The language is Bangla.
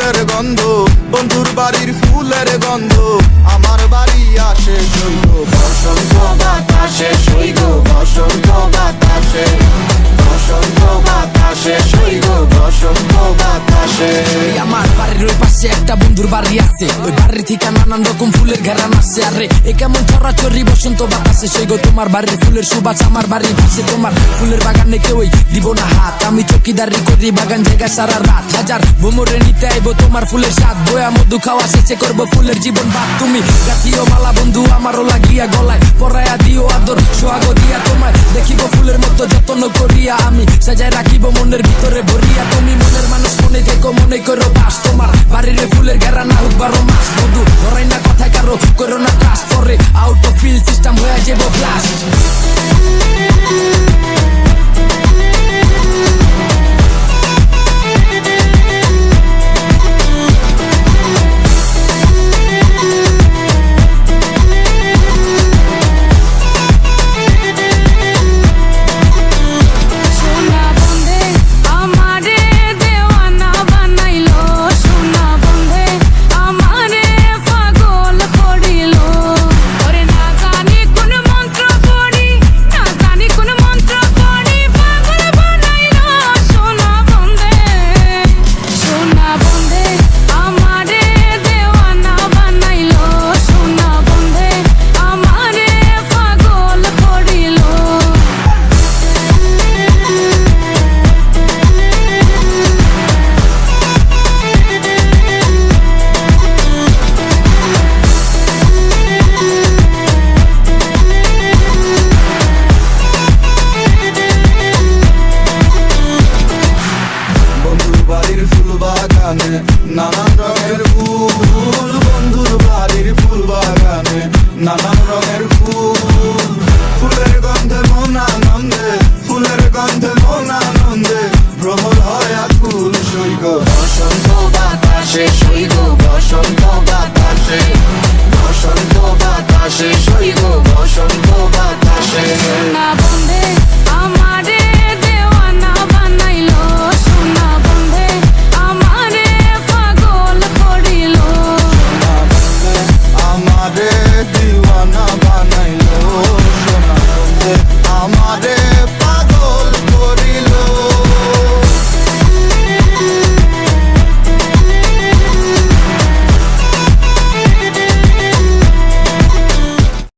ফুলের গন্ধ, বন্ধুর বাড়ির ফুলের গন্ধ আমার বাড়ি আসে সইগ বসন্ত বাতাসে, সইগ বসন্ত বাতাসে, বসন্ত বাতাসে, সইগ বসন্ত বাতাসে। আমার বাড়ির ওই পাশে একটা বন্ধুর বাড়ি আছে, ওই বাড়ির থেকে নানান রকম ফুলের ঘেরান আসছে। আরে এ কেমন চরাচরি বসন্ত বাতাসে, সইগ তোমার বাড়ির ফুলের সুবাস আমার বাড়ির পাশে। তোমার ফুলের বাগানে কেউই দিব না হাত, আমি চকিদারি করি বাগান জায়গা সারা রাত। হাজার ভ্রমরে নিতে আইবো তোমার ফুলের স্বাদ, বয়া মধু খাওয়া শেষে করবো ফুলের জীবন বাদ। তুমি জাতীয় মালা বন্ধু আমারও লাগিয়া গলায় পরায়া দিও আদর সোহাগ দিয়া, তোমায় দেখিব ফুলের মতো যত্ন করিয়া, আমি সাজায় রাখিব মনের ভিতরে ভরিয়া। তুমি মনের মানুষ মনে থেকো, মনে করো বাস, তোমার বাড়ির ফুলের ঘেরা না হোক 12 মাস। বন্ধু ধরাই না কথা কারো, করো না কাজ, পরে আউট অফ ফিল সিস্টেম হয়ে যাব ব্লাস্ট। নানান